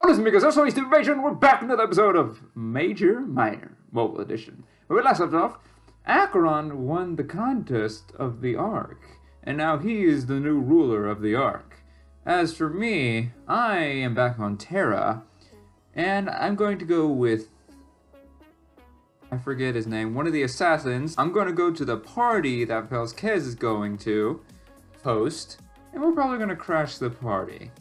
Listen, because that's always information. We're back in another episode of Major Minor Mobile Edition. Where we last left off, Acheron won the contest of the Ark, and now he is the new ruler of the Ark. As for me, I am back on Terra, and I'm going to go with, I forget his name, one of the assassins. I'm going to go to the party that Velskez is going to host, and we're probably going to crash the party.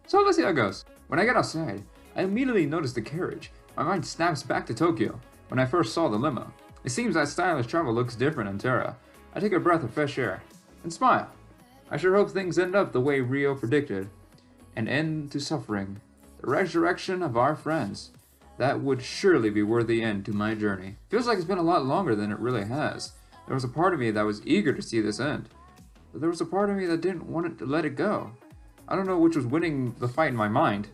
So let's see how it goes. When I get outside, I immediately notice the carriage. My mind snaps back to Tokyo, when I first saw the limo. It seems that stylish travel looks different on Terra. I take a breath of fresh air, and smile. I sure hope things end up the way Rio predicted. An end to suffering. The resurrection of our friends. That would surely be worth the end to my journey. Feels like it's been a lot longer than it really has. There was a part of me that was eager to see this end. But there was a part of me that didn't want it to let it go. I don't know which was winning the fight in my mind.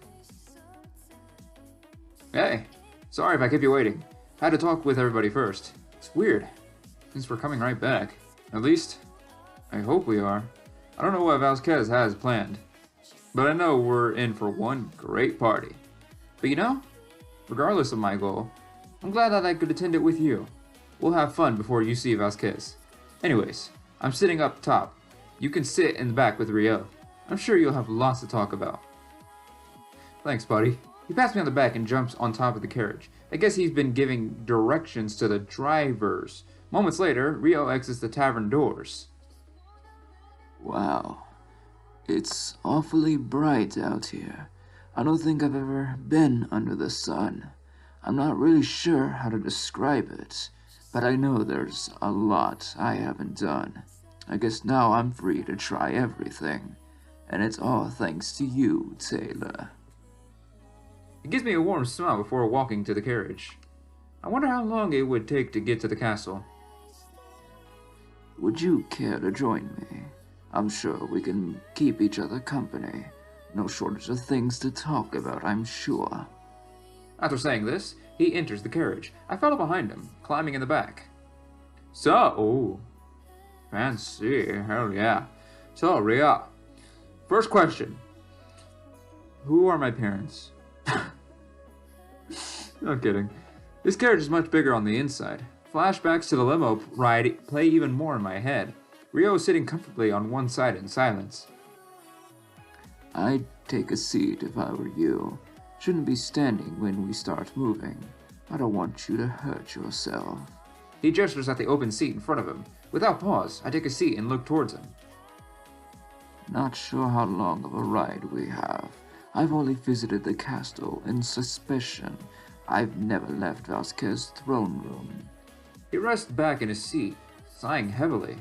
Hey, sorry if I kept you waiting. I had to talk with everybody first. It's weird, since we're coming right back. At least, I hope we are. I don't know what Velskez has planned, but I know we're in for one great party. But you know, regardless of my goal, I'm glad that I could attend it with you. We'll have fun before you see Velskez. Anyways, I'm sitting up top. You can sit in the back with Rio. I'm sure you'll have lots to talk about. Thanks, buddy. He pats me on the back and jumps on top of the carriage. I guess he's been giving directions to the drivers. Moments later, Rio exits the tavern doors. Wow, it's awfully bright out here. I don't think I've ever been under the sun. I'm not really sure how to describe it, but I know there's a lot I haven't done. I guess now I'm free to try everything, and it's all thanks to you, Taylor. He gives me a warm smile before walking to the carriage. I wonder how long it would take to get to the castle. Would you care to join me? I'm sure we can keep each other company. No shortage of things to talk about, I'm sure. After saying this, he enters the carriage. I follow behind him, climbing in the back. So, fancy, hell yeah. So, Ria, first question. Who are my parents? No kidding. This carriage is much bigger on the inside. Flashbacks to the limo ride play even more in my head. Rio is sitting comfortably on one side in silence. I'd take a seat if I were you. Shouldn't be standing when we start moving. I don't want you to hurt yourself. He gestures at the open seat in front of him. Without pause, I take a seat and look towards him. Not sure how long of a ride we have. I've only visited the castle in suspicion. I've never left Velskez's throne room. He rests back in his seat, sighing heavily.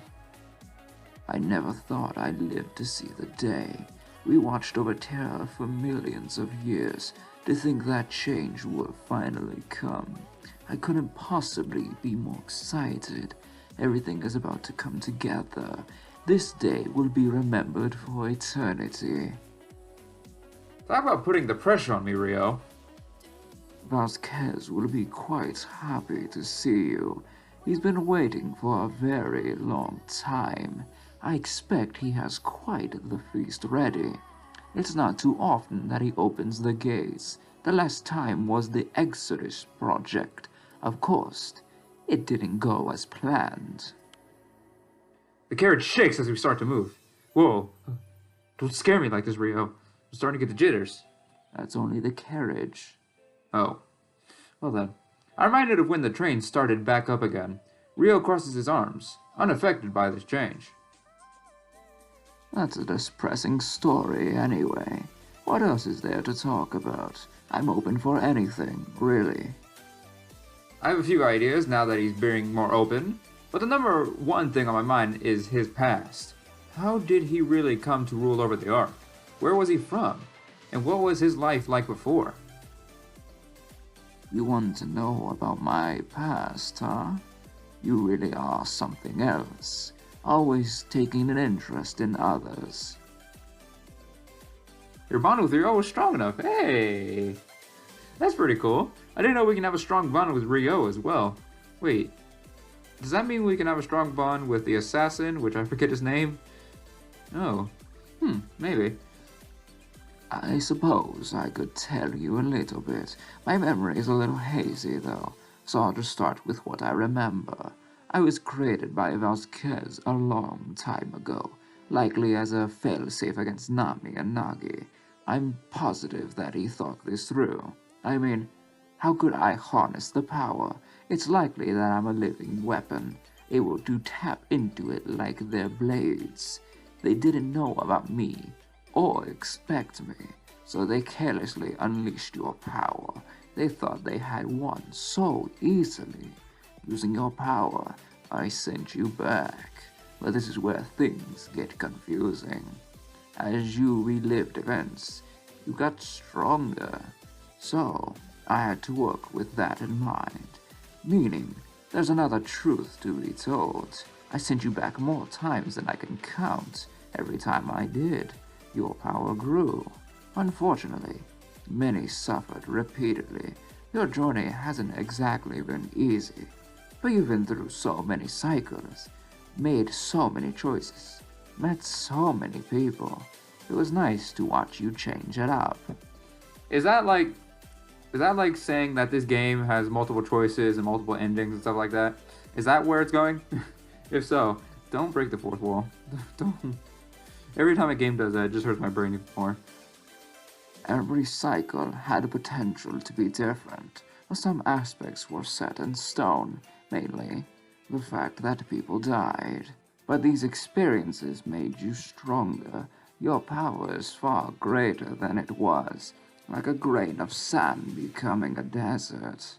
I never thought I'd live to see the day. We watched over Terra for millions of years. To think that change will finally come. I couldn't possibly be more excited. Everything is about to come together. This day will be remembered for eternity. Talk about putting the pressure on me, Rio. Velskez will be quite happy to see you. He's been waiting for a very long time. I expect he has quite the feast ready. It's not too often that he opens the gates. The last time was the Exodus project. Of course, it didn't go as planned. The carriage shakes as we start to move. Whoa. Don't scare me like this, Rio. I'm starting to get the jitters. That's only the carriage. Oh. Well then. I'm reminded of when the train started back up again. Rio crosses his arms, unaffected by this change. That's a depressing story, anyway. What else is there to talk about? I'm open for anything, really. I have a few ideas now that he's being more open, but the number one thing on my mind is his past. How did he really come to rule over the Ark? Where was he from? And what was his life like before? You want to know about my past, huh? You really are something else. Always taking an interest in others. Your bond with Rio was strong enough. Hey! That's pretty cool. I didn't know we can have a strong bond with Rio as well. Wait, does that mean we can have a strong bond with the assassin, which I forget his name? Oh, maybe. I suppose I could tell you a little bit. My memory is a little hazy, though, so I'll just start with what I remember. I was created by Vasquez a long time ago, likely as a failsafe against Nami and Nagi. I'm positive that he thought this through. I mean, how could I harness the power? It's likely that I'm a living weapon, able to tap into it like their blades. They didn't know about me, or expect me, so they carelessly unleashed your power. They thought they had won so easily. Using your power, I sent you back, but this is where things get confusing. As you relived events, you got stronger, so I had to work with that in mind, meaning there's another truth to be told. I sent you back more times than I can count. Every time I did, your power grew. Unfortunately, many suffered repeatedly. Your journey hasn't exactly been easy, but you've been through so many cycles, made so many choices, met so many people. It was nice to watch you change it up. Is that like saying that this game has multiple choices and multiple endings and stuff like that? Is that where it's going? If so, don't break the fourth wall. Don't. Every time a game does that, it just hurts my brain even more. Every cycle had a potential to be different, but some aspects were set in stone, mainly the fact that people died. But these experiences made you stronger. Your power is far greater than it was, like a grain of sand becoming a desert.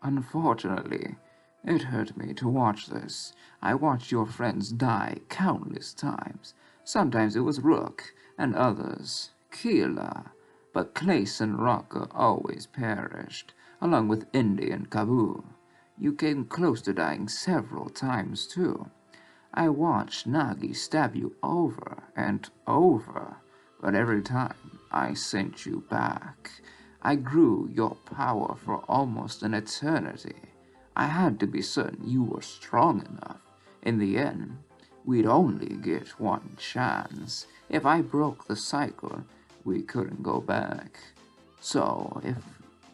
Unfortunately, it hurt me to watch this. I watched your friends die countless times. Sometimes it was Rook, and others, Keela. But Clace and Rocker always perished, along with Indy and Kabu. You came close to dying several times, too. I watched Nagi stab you over and over, but every time I sent you back. I grew your power for almost an eternity. I had to be certain you were strong enough. In the end, we'd only get one chance. If I broke the cycle, we couldn't go back. So, if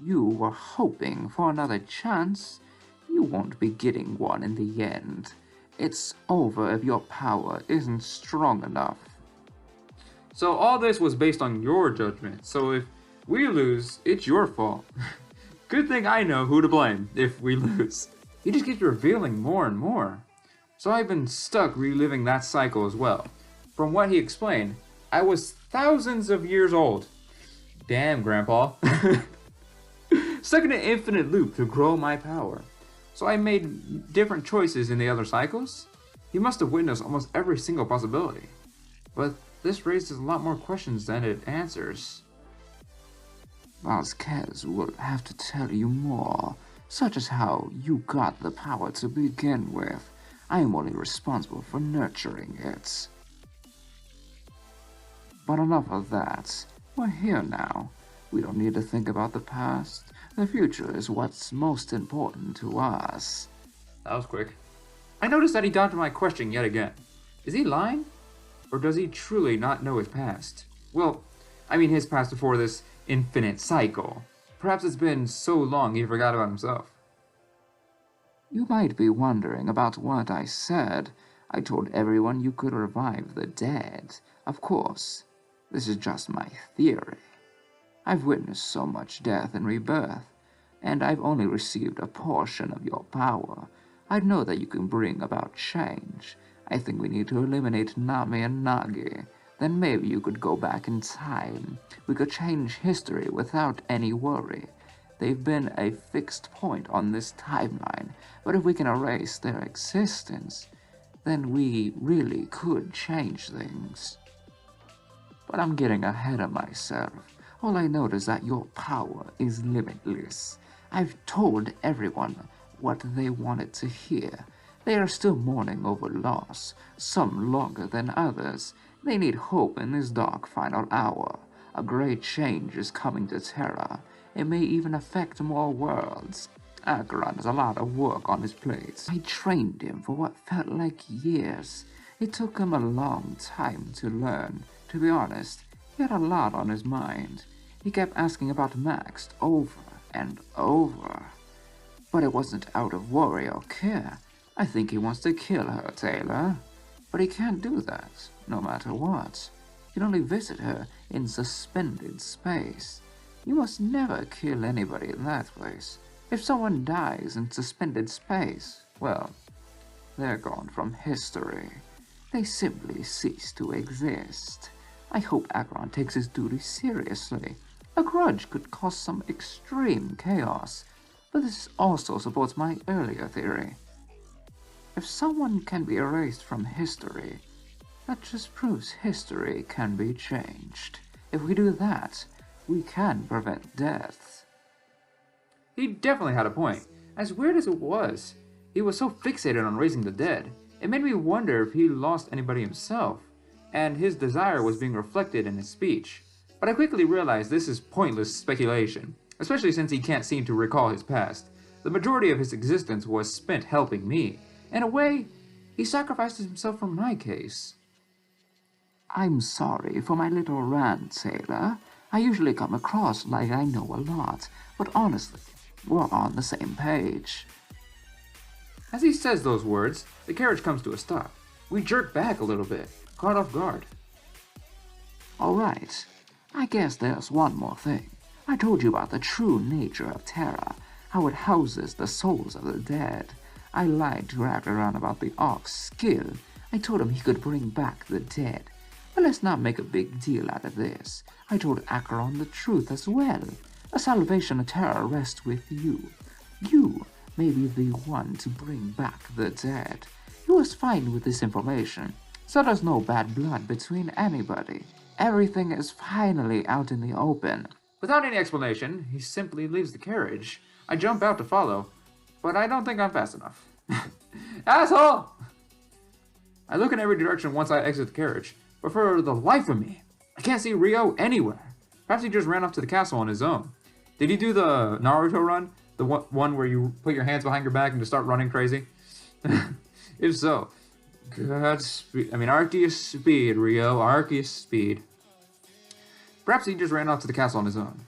you were hoping for another chance, you won't be getting one in the end. It's over if your power isn't strong enough. So all this was based on your judgment. So if we lose, it's your fault. Good thing I know who to blame if we lose. He just keeps revealing more and more. So I've been stuck reliving that cycle as well. From what he explained, I was thousands of years old. Damn, Grandpa. Stuck in an infinite loop to grow my power. So I made different choices in the other cycles. He must have witnessed almost every single possibility. But this raises a lot more questions than it answers. Vasquez will have to tell you more, such as how you got the power to begin with. I am only responsible for nurturing it. But enough of that. We're here now. We don't need to think about the past. The future is what's most important to us. That was quick. I noticed that he dodged my question yet again. Is he lying? Or does he truly not know his past? Well, I mean his past before this infinite cycle. Perhaps it's been so long he forgot about himself. You might be wondering about what I said. I told everyone you could revive the dead. Of course, this is just my theory. I've witnessed so much death and rebirth, and I've only received a portion of your power. I know that you can bring about change. I think we need to eliminate Nami and Nagi. Then maybe you could go back in time. We could change history without any worry. They've been a fixed point on this timeline, but if we can erase their existence, then we really could change things. But I'm getting ahead of myself. All I know is that your power is limitless. I've told everyone what they wanted to hear. They are still mourning over loss, some longer than others. They need hope in this dark final hour. A great change is coming to Terra. It may even affect more worlds. Acheron has a lot of work on his plate. I trained him for what felt like years. It took him a long time to learn. To be honest, He had a lot on his mind. He kept asking about Max over and over. But it wasn't out of worry or care. I think he wants to kill her, Taylor. But he can't do that, no matter what. He can only visit her in suspended space. You must never kill anybody in that place. If someone dies in suspended space, well, they're gone from history. They simply cease to exist. I hope Acheron takes his duty seriously. A grudge could cause some extreme chaos, but this also supports my earlier theory. If someone can be erased from history, that just proves history can be changed. If we do that, we can prevent death. He definitely had a point. As weird as it was, he was so fixated on raising the dead. It made me wonder if he lost anybody himself, and his desire was being reflected in his speech. But I quickly realized this is pointless speculation, especially since he can't seem to recall his past. The majority of his existence was spent helping me. In a way, he sacrificed himself for my case. I'm sorry for my little rant, Taylor. I usually come across like I know a lot, but honestly, we're on the same page. As he says those words, the carriage comes to a stop. We jerk back a little bit, caught off guard. All right. I guess there's one more thing. I told you about the true nature of Terra, how it houses the souls of the dead. I lied to Acheron about the Ark's skill. I told him he could bring back the dead. But let's not make a big deal out of this. I told Acheron the truth as well. The salvation of Terra rests with you. You may be the one to bring back the dead. He was fine with this information, so there's no bad blood between anybody. Everything is finally out in the open. Without any explanation, he simply leaves the carriage. I jump out to follow, but I don't think I'm fast enough. Asshole! I look in every direction once I exit the carriage, but for the life of me, I can't see Rio anywhere. Perhaps he just ran up to the castle on his own. Did he do the Naruto run? The one where you put your hands behind your back and just start running crazy? If so, Godspeed. Arceus speed, Rio. Arceus speed. Perhaps he just ran off to the castle on his own.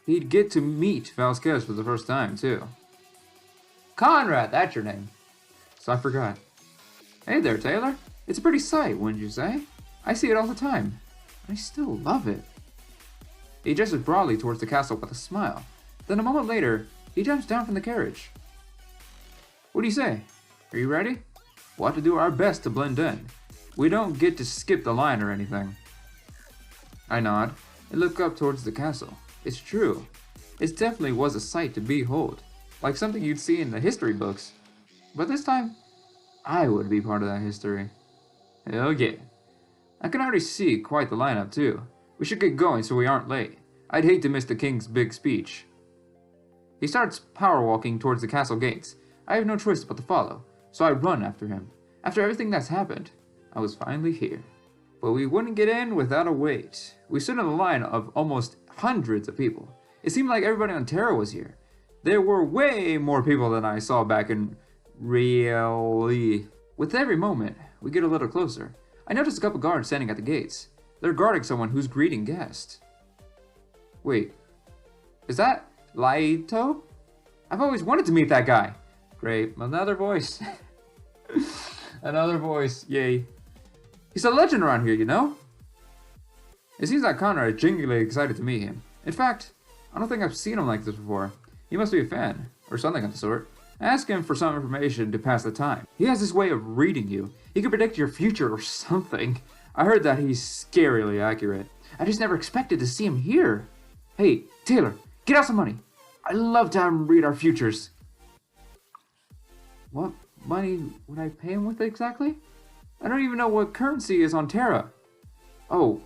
He'd get to meet Vasquez for the first time, too. Conrad, that's your name. So I forgot. Hey there, Taylor. It's a pretty sight, wouldn't you say? I see it all the time. I still love it. He gestures broadly towards the castle with a smile. Then a moment later, he jumps down from the carriage. What do you say? Are you ready? We'll have to do our best to blend in. We don't get to skip the line or anything. I nod and look up towards the castle. It's true. It definitely was a sight to behold, like something you'd see in the history books. But this time, I would be part of that history. Hell yeah. I can already see quite the lineup too. We should get going so we aren't late. I'd hate to miss the king's big speech. He starts power walking towards the castle gates. I have no choice but to follow, so I run after him. After everything that's happened, I was finally here. But we wouldn't get in without a wait. We stood in a line of almost hundreds of people. It seemed like everybody on Terra was here. There were way more people than I saw back in Really. With every moment, we get a little closer. I noticed a couple guards standing at the gates. They're guarding someone who's greeting guests. Wait, is that Laito? I've always wanted to meet that guy. Great, another voice. Another voice, yay. He's a legend around here, you know? It seems like Conrad is genuinely excited to meet him. In fact, I don't think I've seen him like this before. He must be a fan, or something of the sort. Ask him for some information to pass the time. He has this way of reading you. He can predict your future or something. I heard that he's scarily accurate. I just never expected to see him here. Hey, Taylor, get out some money. I'd love to have him read our futures. What money would I pay him with exactly? I don't even know what currency is on Terra. Oh,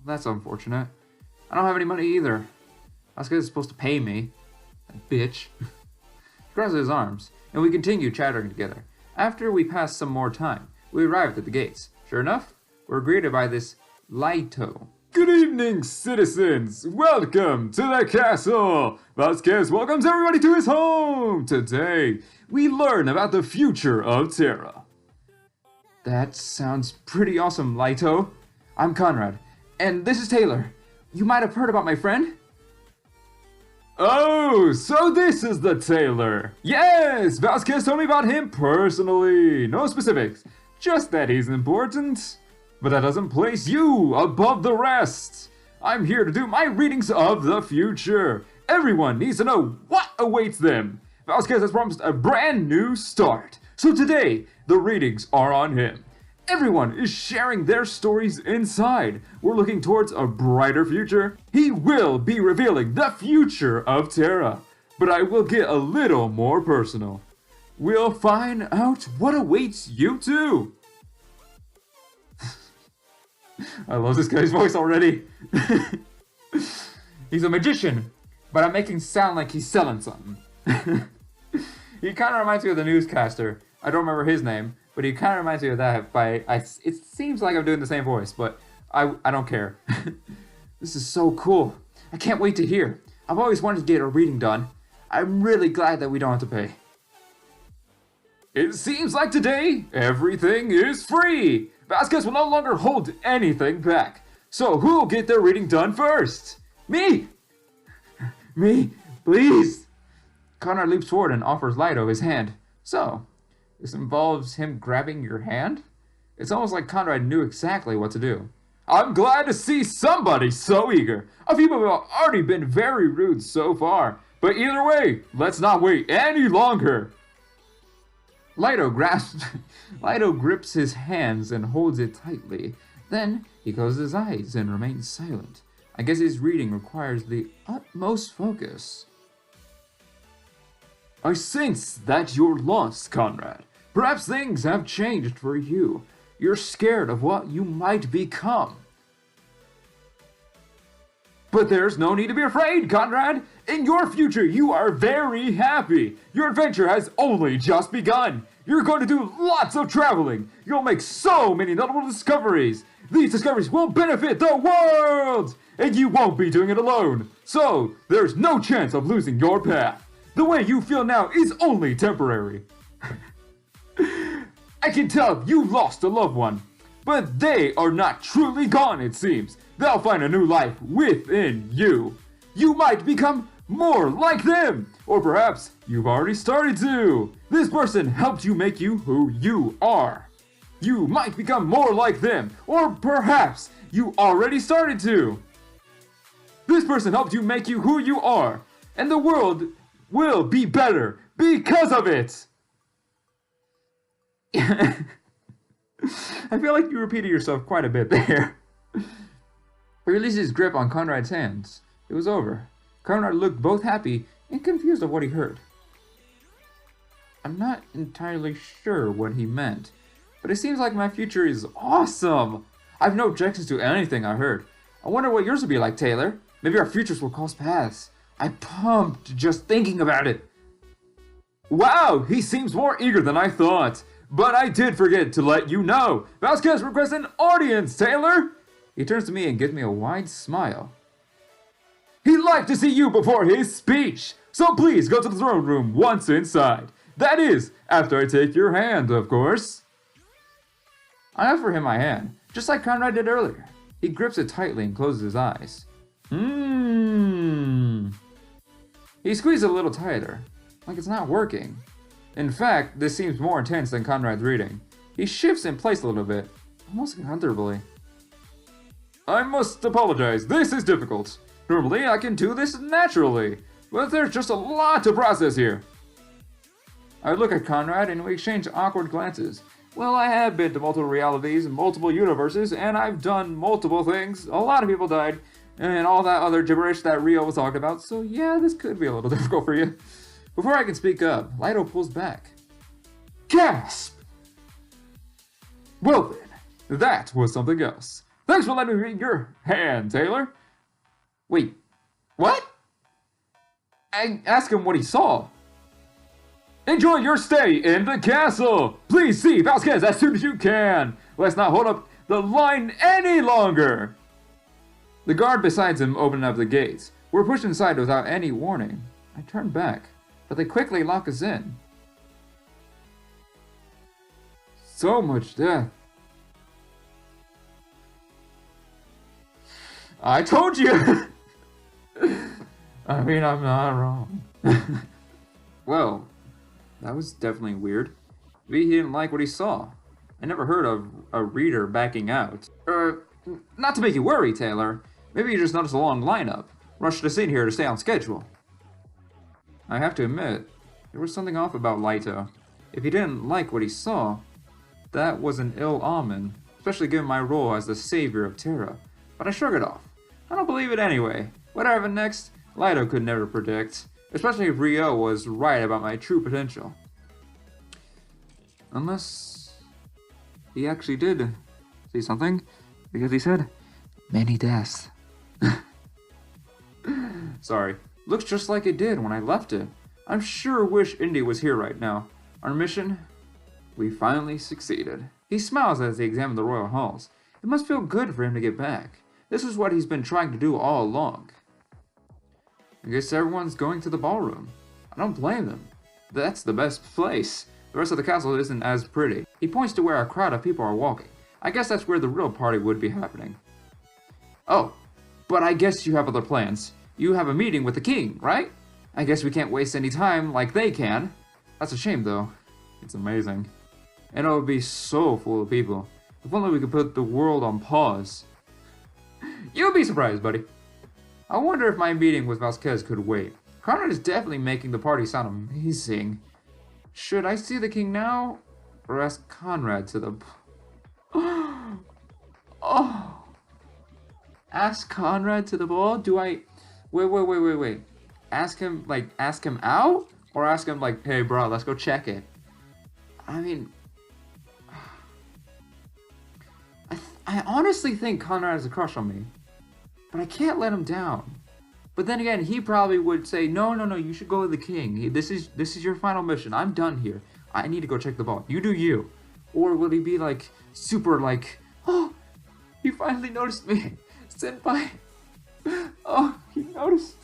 that's unfortunate. I don't have any money either. Vasquez is supposed to pay me. That bitch. He crosses his arms, and we continue chattering together. After we pass some more time, we arrived at the gates. Sure enough, we're greeted by this Laito. Good evening, citizens! Welcome to the castle! Vasquez welcomes everybody to his home! Today, we learn about the future of Terra. That sounds pretty awesome, Laito. I'm Conrad, And this is Taylor. You might have heard about my friend. Oh, so this is the Taylor. Yes, Vasquez told me about him personally. No specifics, just that he's important. But that doesn't place you above the rest. I'm here to do my readings of the future. Everyone needs to know what awaits them. Vasquez has promised a brand new start. So today, the readings are on him. Everyone is sharing their stories inside. We're looking towards a brighter future. He will be revealing the future of Terra. But I will get a little more personal. We'll find out what awaits you too. I love this guy's voice already. He's a magician, but I'm making sound like he's selling something. He kind of reminds me of the newscaster. I don't remember his name, but he kind of reminds me of that. It seems like I'm doing the same voice, but I don't care. This is so cool. I can't wait to hear. I've always wanted to get a reading done. I'm really glad that we don't have to pay. It seems like today, everything is free. Vasquez will no longer hold anything back. So who'll get their reading done first? Me! Me, please! Conrad leaps forward and offers Lido his hand. So, this involves him grabbing your hand? It's almost like Conrad knew exactly what to do. I'm glad to see somebody so eager. A few people have already been very rude so far. But either way, let's not wait any longer. Lido grips his hands and holds it tightly. Then he closes his eyes and remains silent. I guess his reading requires the utmost focus. I sense that you're lost, Conrad. Perhaps things have changed for you. You're scared of what you might become. But there's no need to be afraid, Conrad. In your future, you are very happy. Your adventure has only just begun. You're going to do lots of traveling. You'll make so many notable discoveries. These discoveries will benefit the world. And you won't be doing it alone. So, there's no chance of losing your path. The way you feel now is only temporary. I can tell you lost a loved one. But they are not truly gone, it seems. They'll find a new life within you. You might become more like them. Or perhaps you've already started to. This person helped you make you who you are. You might become more like them. Or perhaps you already started to. This person helped you make you who you are. And the world will be better because of it. I feel like you repeated yourself quite a bit there. He released his grip on Conrad's hands. It was over. Conrad looked both happy and confused of what he heard. I'm not entirely sure what he meant, but it seems like my future is awesome. I have no objections to anything I heard. I wonder what yours will be like, Taylor. Maybe our futures will cross paths. I'm pumped just thinking about it. Wow, he seems more eager than I thought. But I did forget to let you know. Vasquez requests an audience, Taylor. He turns to me and gives me a wide smile. He'd like to see you before his speech. So please go to the throne room once inside. That is, after I take your hand, of course. I offer him my hand, just like Conrad did earlier. He grips it tightly and closes his eyes. He squeezes a little tighter, like it's not working. In fact, this seems more intense than Conrad's reading. He shifts in place a little bit, almost uncomfortably. I must apologize, this is difficult. Normally I can do this naturally, but there's just a lot to process here. I look at Conrad and we exchange awkward glances. Well, I have been to multiple realities and multiple universes, and I've done multiple things. A lot of people died, and all that other gibberish that Rio was talking about, so yeah, this could be a little difficult for you. Before I can speak up, Lido pulls back. Gasp! Well then, that was something else. Thanks for letting me read your hand, Taylor. Wait, what? I asked him what he saw. Enjoy your stay in the castle. Please see Vasquez as soon as you can. Let's not hold up the line any longer. The guard beside him opened up the gates. We're pushed inside without any warning. I turn back, but they quickly lock us in. So much death. I told you! I mean, I'm not wrong. Well, that was definitely weird. Maybe he didn't like what he saw. I never heard of a reader backing out. Not to make you worry, Taylor. Maybe you just noticed a long lineup. Rushed us in here to stay on schedule. I have to admit, there was something off about Lito. If he didn't like what he saw, that was an ill omen, especially given my role as the savior of Terra. But I shrugged it off. I don't believe it anyway. Whatever happened next, Lito could never predict, especially if Rio was right about my true potential. Unless he actually did see something, because he said, many deaths. Sorry. Looks just like it did when I left it. I'm sure wish Indy was here right now. Our mission? We finally succeeded. He smiles as they examine the royal halls. It must feel good for him to get back. This is what he's been trying to do all along. I guess everyone's going to the ballroom. I don't blame them. That's the best place. The rest of the castle isn't as pretty. He points to where a crowd of people are walking. I guess that's where the real party would be happening. Oh, but I guess you have other plans. You have a meeting with the king, right? I guess we can't waste any time like they can. That's a shame, though. It's amazing. And it would be so full of people. If only we could put the world on pause. You'll be surprised, buddy. I wonder if my meeting with Vasquez could wait. Conrad is definitely making the party sound amazing. Should I see the king now? Or ask Conrad to the... Oh! Ask Conrad to the ball? Do I... Wait. Ask him out? Or ask him like, hey bro, let's go check it. I mean... I honestly think Conrad has a crush on me. But I can't let him down. But then again, he probably would say, no, you should go with the king. This is your final mission. I'm done here. I need to go check the ball. You do you. Or will he be like, super like, oh, he finally noticed me. Senpai. Oh, he noticed.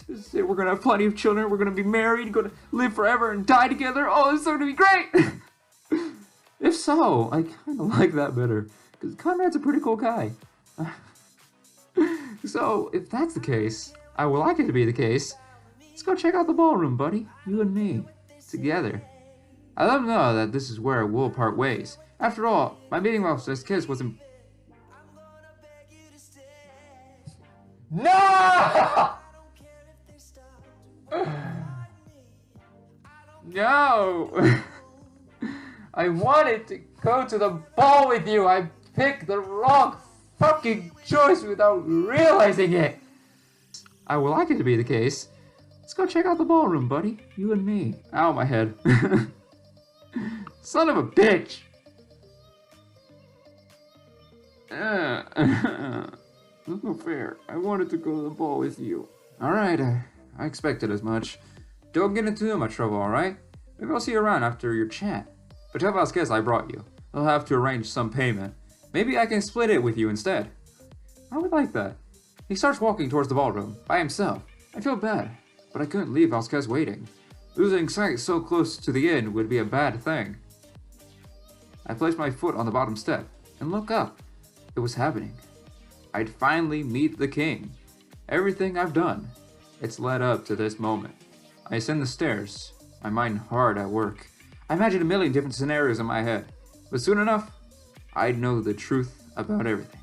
This is it. We're going to have plenty of children. We're going to be married, going to live forever and die together. Oh, it's going to be great. If so, I kind of like that better. Because Conrad's a pretty cool guy. So, if that's the case, I would like it to be the case. Let's go check out the ballroom, buddy. You and me. Together. I let him know that this is where we'll part ways. After all, my meeting with this kiss wasn't... No! No! I wanted to go to the ball with you. I picked the wrong fucking choice without realizing it. I would like it to be the case. Let's go check out the ballroom, buddy. You and me. Ow, my head. Son of a bitch. That's not fair. I wanted to go to the ball with you. Alright, I expected as much. Don't get into too much trouble, alright? Maybe I'll see you around after your chat. But tell Vasquez I brought you. He'll have to arrange some payment. Maybe I can split it with you instead. I would like that. He starts walking towards the ballroom, by himself. I feel bad, but I couldn't leave Vasquez waiting. Losing sight so close to the end would be a bad thing. I placed my foot on the bottom step, and look up. It was happening. I'd finally meet the king. Everything I've done, it's led up to this moment. I ascend the stairs, my mind hard at work. I imagined a million different scenarios in my head, but soon enough, I'd know the truth about everything.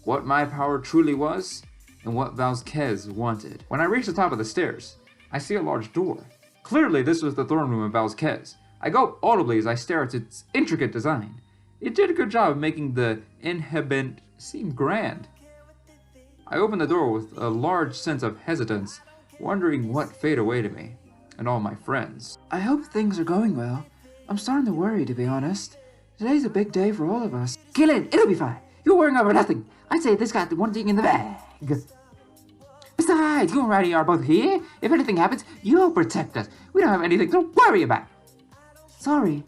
What my power truly was, and what Vasquez wanted. When I reach the top of the stairs, I see a large door. Clearly, this was the throne room of Vasquez. I go audibly as I stare at its intricate design. It did a good job of making the inhabit seem grand. I open the door with a large sense of hesitance, wondering what fate awaited me, and all my friends. I hope things are going well. I'm starting to worry, to be honest. Today's a big day for all of us. Gillen, it'll be fine. You're worrying over nothing. I'd say this got the one thing in the bag. Besides, you and Roddy are both here. If anything happens, you'll protect us. We don't have anything to worry about. Sorry.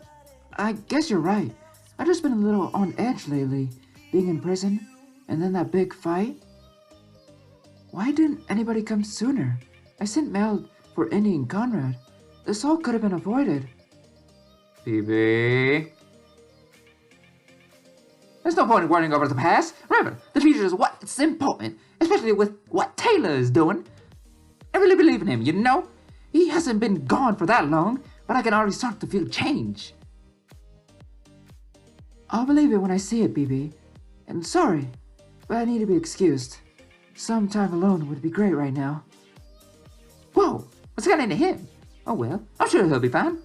I guess you're right. I've just been a little on edge lately. Being in prison, and then that big fight. Why didn't anybody come sooner? I sent mail for Indy and Conrad. This all could have been avoided. BB. There's no point in worrying over the past. Remember, the future is what's important, especially with what Taylor is doing. I really believe in him, you know? He hasn't been gone for that long, but I can already start to feel change. I'll believe it when I see it, BB. And sorry, but I need to be excused. Some time alone would be great right now. Whoa, what's gotten into him? Oh well, I'm sure he'll be fine.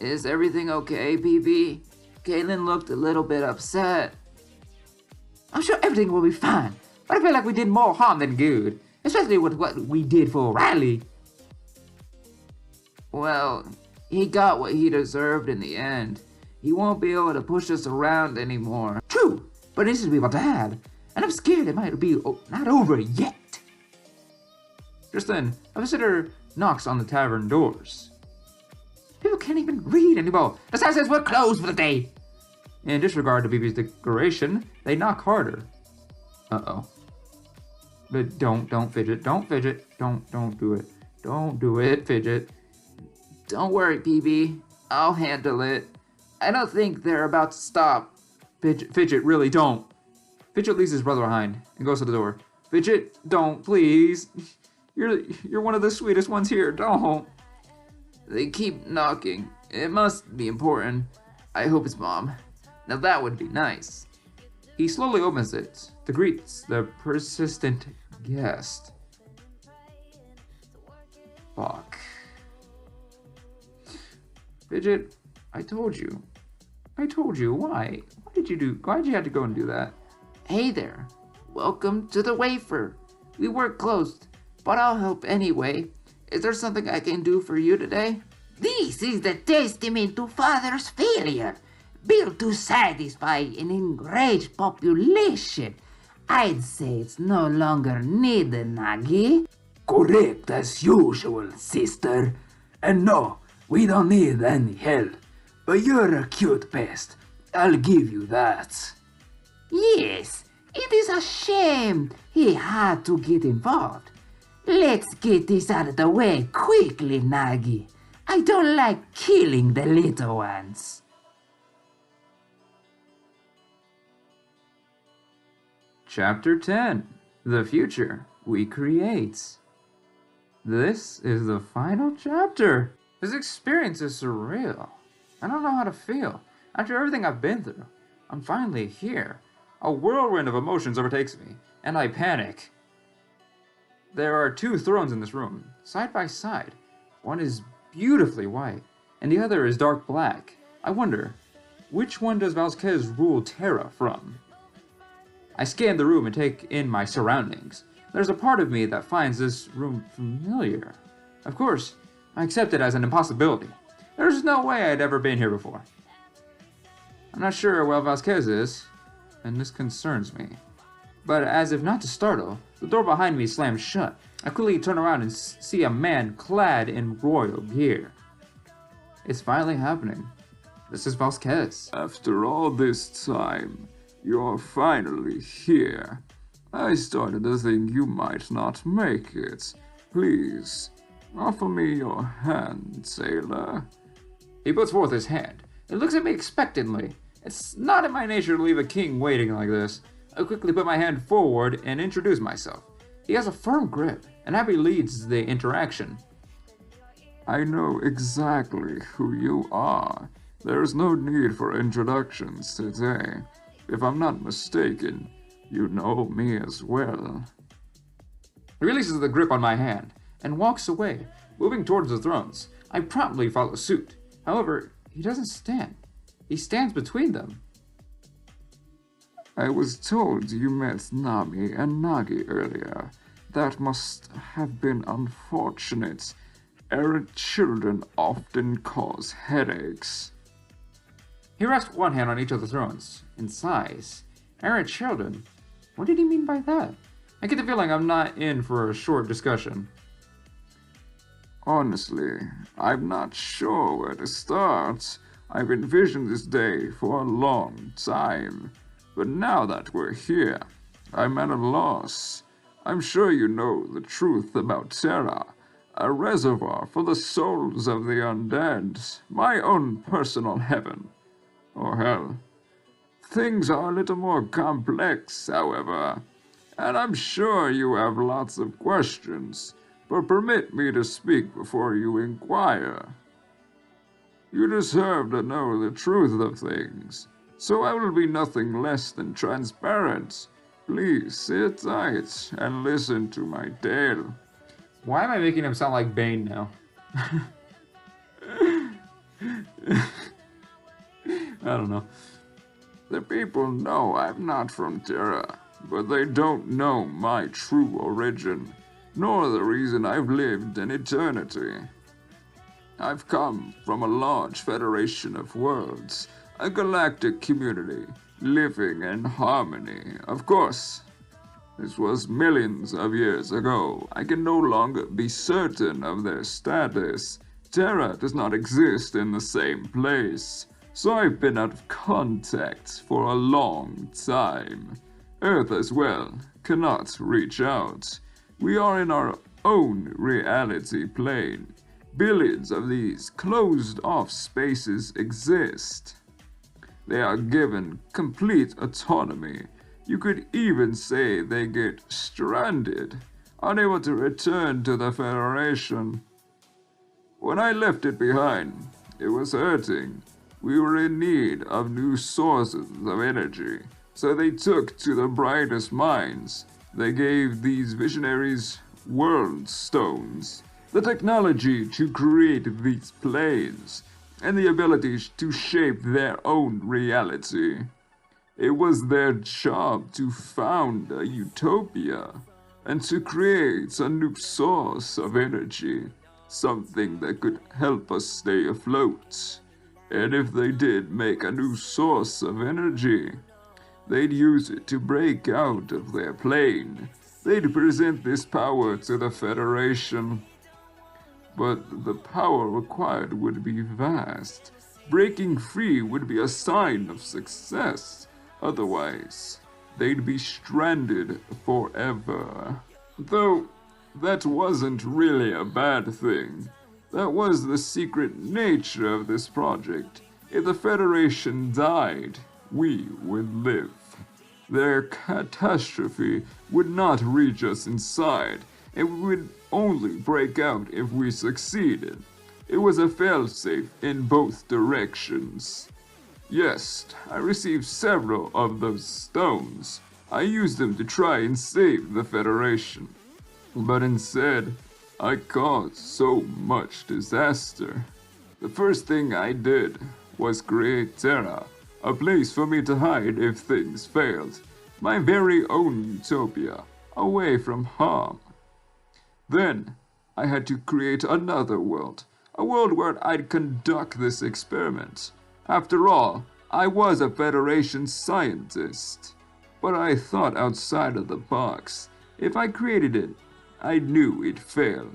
Is everything okay, BB? Caitlin looked a little bit upset. I'm sure everything will be fine, but I feel like we did more harm than good, especially with what we did for Riley. Well, he got what he deserved in the end. He won't be able to push us around anymore. True, but it needs to be my dad, and I'm scared it might be not over yet. Just then, a visitor knocks on the tavern doors. People can't even read anymore. The sign says we're closed for the day. In disregard to BB's declaration, they knock harder. Uh-oh. But don't fidget, don't fidget, don't do it. Don't do it, fidget. Don't worry, BB. I'll handle it. I don't think they're about to stop. Fidget, really, don't. Fidget leaves his brother behind and goes to the door. Fidget, don't, please. You're one of the sweetest ones here, don't. They keep knocking. It must be important. I hope it's Mom. Now that would be nice. He slowly opens it to greet the persistent guest. Fuck. Fidget, I told you. Why? What did you do? Why'd you have to go and do that? Hey there. Welcome to the wafer. We were closed, but I'll help anyway. Is there something I can do for you today? This is the testament to Father's failure, built to satisfy an enraged population. I'd say it's no longer needed, Nagi. Correct as usual, sister. And no, we don't need any help. But you're a cute pest. I'll give you that. Yes, it is a shame he had to get involved. Let's get this out of the way quickly, Nagi. I don't like killing the little ones. Chapter 10. The Future We Create. This is the final chapter. This experience is surreal. I don't know how to feel. After everything I've been through, I'm finally here. A whirlwind of emotions overtakes me, and I panic. There are two thrones in this room, side by side. One is beautifully white, and the other is dark black. I wonder, which one does Vasquez rule Terra from? I scan the room and take in my surroundings. There's a part of me that finds this room familiar. Of course, I accept it as an impossibility. There's no way I'd ever been here before. I'm not sure where Vasquez is, and this concerns me. But as if not to startle, the door behind me slams shut. I quickly turn around and see a man clad in royal gear. It's finally happening. This is Vasquez. After all this time, you're finally here. I started to think you might not make it. Please, offer me your hand, sailor. He puts forth his hand. He looks at me expectantly. It's not in my nature to leave a king waiting like this. I quickly put my hand forward and introduce myself. He has a firm grip, and Abby leads the interaction. I know exactly who you are. There's no need for introductions today. If I'm not mistaken, you know me as well. He releases the grip on my hand and walks away, moving towards the thrones. I promptly follow suit. However, he doesn't stand. He stands between them. I was told you met Nami and Nagi earlier. That must have been unfortunate. Errant children often cause headaches. He rests one hand on each of the thrones, and sighs. Errant children? What did he mean by that? I get the feeling I'm not in for a short discussion. Honestly, I'm not sure where to start. I've envisioned this day for a long time. But now that we're here, I'm at a loss. I'm sure you know the truth about Terra, a reservoir for the souls of the undead, my own personal heaven, or hell. Things are a little more complex, however, and I'm sure you have lots of questions, but permit me to speak before you inquire. You deserve to know the truth of things, so I will be nothing less than transparent. Please sit tight and listen to my tale. Why am I making him sound like Bane now? I don't know. The people know I'm not from Terra, but they don't know my true origin, nor the reason I've lived in eternity. I've come from a large federation of worlds, a galactic community, living in harmony, of course. This was millions of years ago. I can no longer be certain of their status. Terra does not exist in the same place, so I've been out of contact for a long time. Earth as well cannot reach out. We are in our own reality plane. Billions of these closed-off spaces exist. They are given complete autonomy. You could even say they get stranded, unable to return to the Federation. When I left it behind, it was hurting. We were in need of new sources of energy, so they took to the brightest minds. They gave these visionaries world stones, the technology to create these planes, and the ability to shape their own reality. It was their job to found a utopia and to create a new source of energy, something that could help us stay afloat. And if they did make a new source of energy, they'd use it to break out of their plane. They'd present this power to the Federation. But the power required would be vast. Breaking free would be a sign of success. Otherwise, they'd be stranded forever. Though, that wasn't really a bad thing. That was the secret nature of this project. If the Federation died, we would live. Their catastrophe would not reach us inside, and we would only break out if we succeeded. It was a failsafe in both directions. Yes, I received several of those stones. I used them to try and save the Federation. But instead, I caused so much disaster. The first thing I did was create Terra, a place for me to hide if things failed. My very own utopia, away from harm. Then, I had to create another world, a world where I'd conduct this experiment. After all, I was a Federation scientist, but I thought outside of the box. If I created it, I knew it'd fail.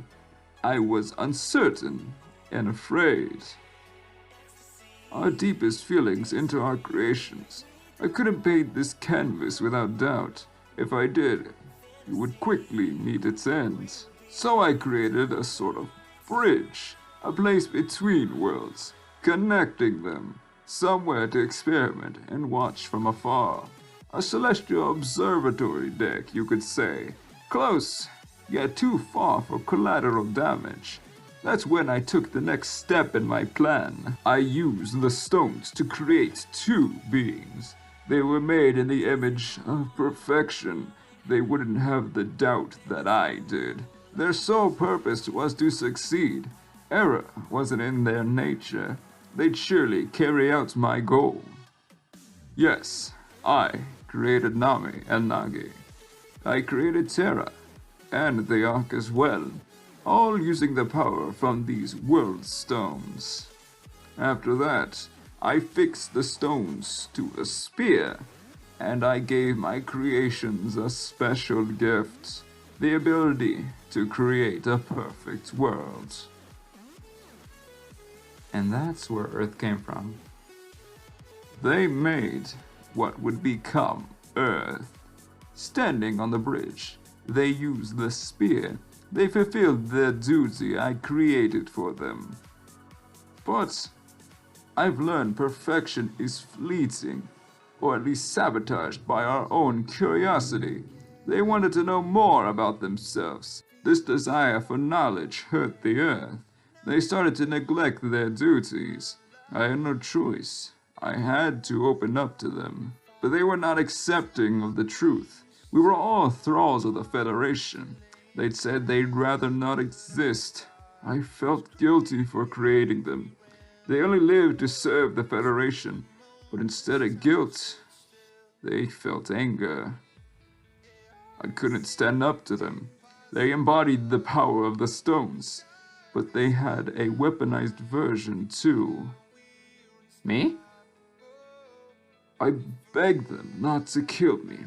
I was uncertain and afraid. Our deepest feelings into our creations. I couldn't paint this canvas without doubt. If I did, it would quickly meet its end. So I created a sort of bridge, a place between worlds, connecting them, somewhere to experiment and watch from afar. A celestial observatory deck, you could say. Close, yet too far for collateral damage. That's when I took the next step in my plan. I used the stones to create two beings. They were made in the image of perfection. They wouldn't have the doubt that I did. Their sole purpose was to succeed. Error wasn't in their nature. They'd surely carry out my goal. Yes, I created Nami and Nagi. I created Terra, and the Ark as well, all using the power from these world stones. After that, I fixed the stones to a spear, and I gave my creations a special gift, the ability to create a perfect world. And that's where Earth came from. They made what would become Earth. Standing on the bridge, they used the spear. They fulfilled the duty I created for them. But I've learned perfection is fleeting. or at least sabotaged by our own curiosity. They wanted to know more about themselves. This desire for knowledge hurt the earth. They started to neglect their duties. I had no choice. I had to open up to them. But they were not accepting of the truth. We were all thralls of the Federation. They'd said they'd rather not exist. I felt guilty for creating them. They only lived to serve the Federation, but instead of guilt, they felt anger. I couldn't stand up to them. They embodied the power of the stones, but they had a weaponized version too. Me? I begged them not to kill me,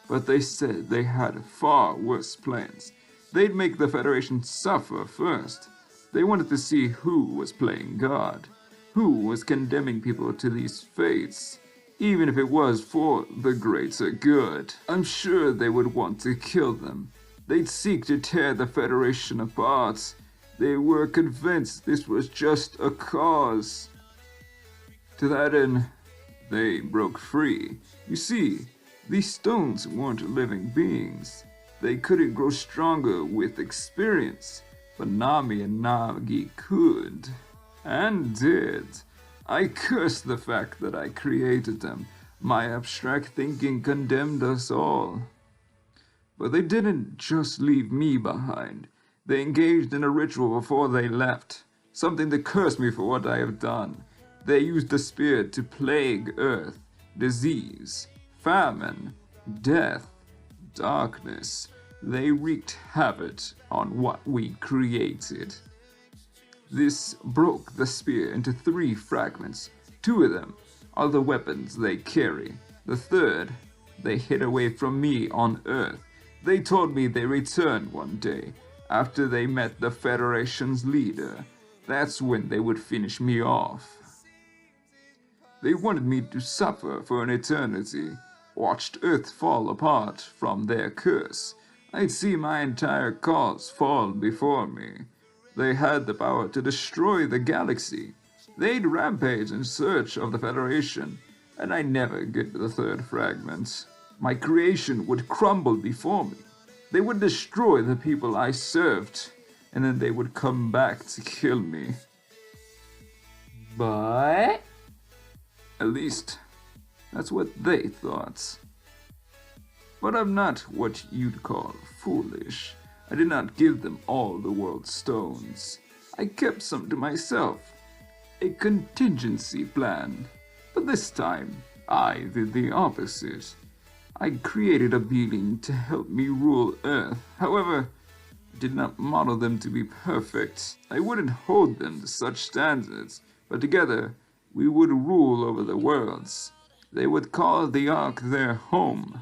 but they said they had far worse plans. They'd make the Federation suffer first. They wanted to see who was playing God, who was condemning people to these fates, even if it was for the greater good. I'm sure they would want to kill them. They'd seek to tear the Federation apart. They were convinced this was just a cause. To that end, they broke free. You see, these stones weren't living beings. They couldn't grow stronger with experience, but Nami and Nagi could, and did. I cursed the fact that I created them. My abstract thinking condemned us all. But they didn't just leave me behind. They engaged in a ritual before they left, something to curse me for what I have done. They used the spirit to plague Earth, disease, famine, death, darkness. They wreaked havoc on what we created. This broke the spear into 3 fragments. 2 of them are the weapons they carry. The third, they hid away from me on Earth. They told me they returned one day, after they met the Federation's leader. That's when they would finish me off. They wanted me to suffer for an eternity, watched Earth fall apart from their curse. I'd see my entire cause fall before me. They had the power to destroy the galaxy. They'd rampage in search of the Federation, and I never get to the 3rd fragment. My creation would crumble before me. They would destroy the people I served, and then they would come back to kill me. But At least, that's what they thought. But I'm not what you'd call foolish. I did not give them all the world's stones. I kept some to myself. A contingency plan. But this time, I did the opposite. I created a being to help me rule Earth. However, I did not model them to be perfect. I wouldn't hold them to such standards, but together, we would rule over the worlds. They would call the Ark their home.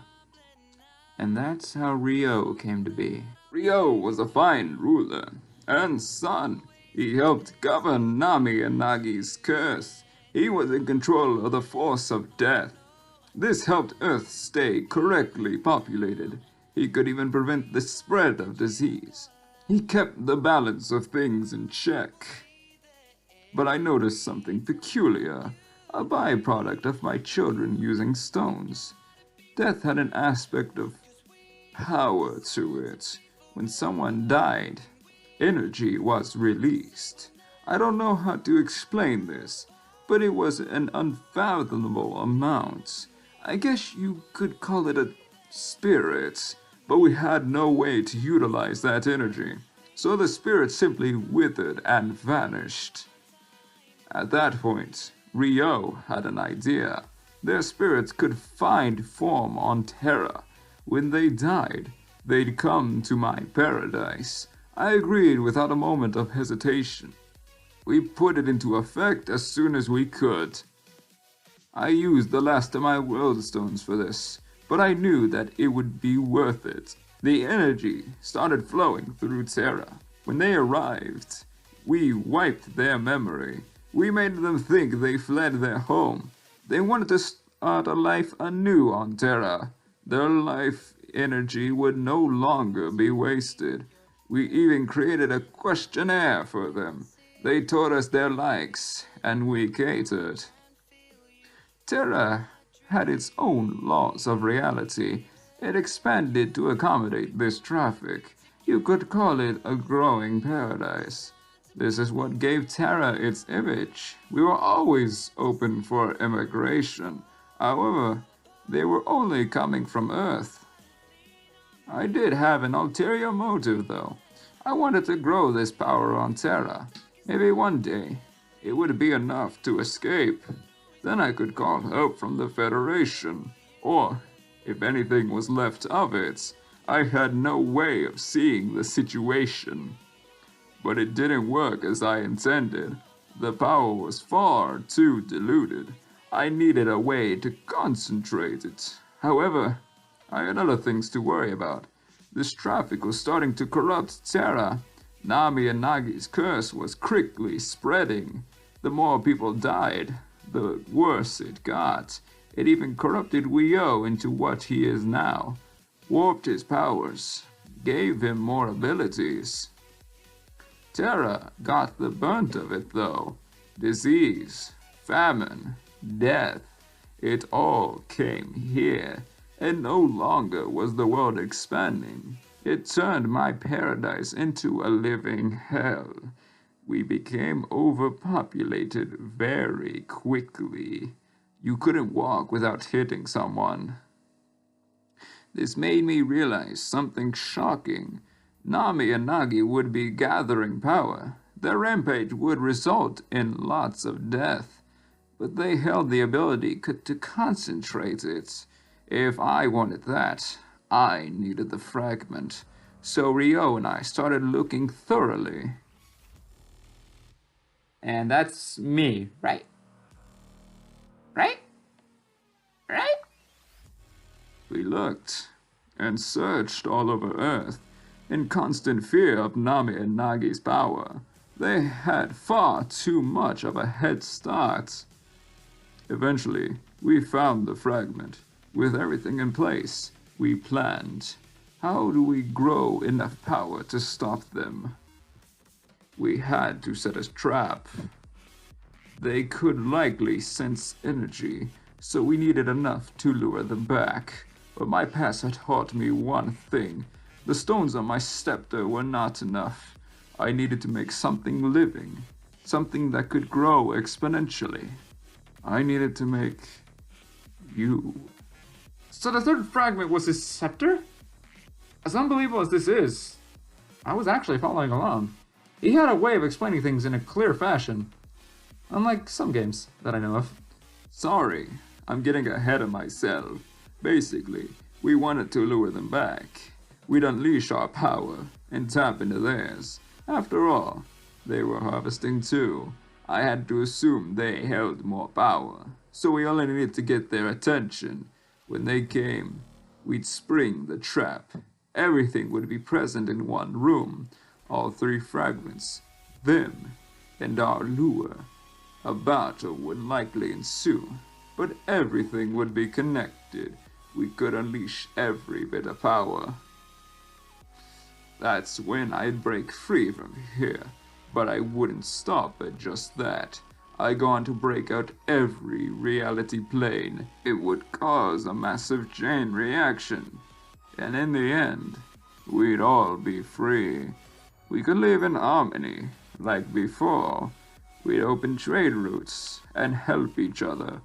And that's how Rio came to be. Rio was a fine ruler and son. He helped govern Nami and Nagi's curse. He was in control of the force of death. This helped Earth stay correctly populated. He could even prevent the spread of disease. He kept the balance of things in check. But I noticed something peculiar, a byproduct of my children using stones. Death had an aspect of power to it. When someone died, energy was released. I don't know how to explain this, but it was an unfathomable amount. I guess you could call it a spirit, but we had no way to utilize that energy, so the spirit simply withered and vanished. At that point, Rio had an idea. Their spirits could find form on Terra. When they died, they'd come to my paradise. I agreed without a moment of hesitation. We put it into effect as soon as we could. I used the last of my world stones for this, but I knew that it would be worth it. The energy started flowing through Terra. When they arrived, we wiped their memory. We made them think they fled their home. They wanted to start a life anew on Terra. Their life energy would no longer be wasted. We even created a questionnaire for them. They told us their likes, and we catered. Terra had its own laws of reality. It expanded to accommodate this traffic. You could call it a growing paradise. This is what gave Terra its image. We were always open for immigration. However, they were only coming from Earth. I did have an ulterior motive, though. I wanted to grow this power on Terra. Maybe one day, it would be enough to escape. Then I could call help from the Federation. Or, if anything was left of it, I had no way of seeing the situation. But it didn't work as I intended. The power was far too diluted. I needed a way to concentrate it. However, I had other things to worry about. This traffic was starting to corrupt Terra. Nami and Nagi's curse was quickly spreading. The more people died, the worse it got. It even corrupted Wio into what he is now. Warped his powers, gave him more abilities. Terra got the brunt of it though. Disease, famine, death, it all came here. And no longer was the world expanding. It turned my paradise into a living hell. We became overpopulated very quickly. You couldn't walk without hitting someone. This made me realize something shocking. Nami and Nagi would be gathering power. Their rampage would result in lots of death, but they held the ability to concentrate it. If I wanted that, I needed the fragment. So Rio and I started looking thoroughly. And that's me, right? Right? Right? We looked and searched all over Earth, in constant fear of Nami and Nagi's power. They had far too much of a head start. Eventually, we found the fragment. With everything in place, we planned. How do we grow enough power to stop them? We had to set a trap. They could likely sense energy, so we needed enough to lure them back. But my past had taught me one thing. The stones on my scepter were not enough. I needed to make something living, something that could grow exponentially. I needed to make you. So the third fragment was his scepter? As unbelievable as this is, I was actually following along. He had a way of explaining things in a clear fashion, unlike some games that I know of. Sorry, I'm getting ahead of myself. Basically, we wanted to lure them back. We'd unleash our power and tap into theirs. After all, they were harvesting too. I had to assume they held more power, so we only needed to get their attention. When they came, we'd spring the trap. Everything would be present in one room. All three fragments, them, and our lure. A battle would likely ensue, but everything would be connected. We could unleash every bit of power. That's when I'd break free from here, but I wouldn't stop at just that. I'd go on to break out every reality plane. It would cause a massive chain reaction, and in the end, we'd all be free. We could live in harmony, like before. We'd open trade routes and help each other.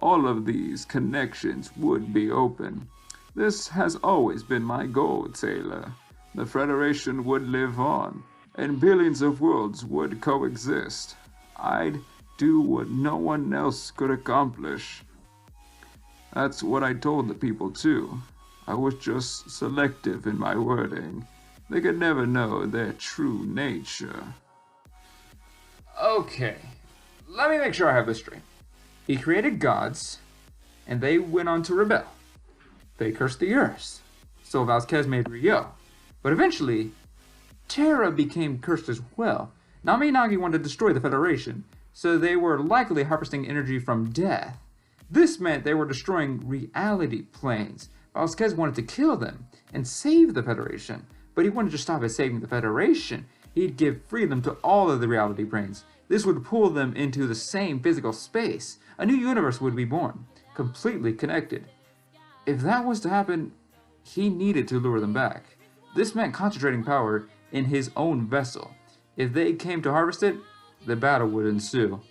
All of these connections would be open. This has always been my goal, Taylor. The Federation would live on, and billions of worlds would coexist. I'd do what no one else could accomplish. That's what I told the people too. I was just selective in my wording. They could never know their true nature. Okay, let me make sure I have this straight. He created gods, and they went on to rebel. They cursed the earth, so Vasquez made Rio. But eventually, Terra became cursed as well. Nami and Nagi wanted to destroy the Federation, so they were likely harvesting energy from death. This meant they were destroying reality planes. Vasquez wanted to kill them and save the Federation, but he wanted to stop at saving the Federation. He'd give freedom to all of the reality planes. This would pull them into the same physical space. A new universe would be born. completely connected. If that was to happen, he needed to lure them back. This meant concentrating power in his own vessel. If they came to harvest it, the battle would ensue.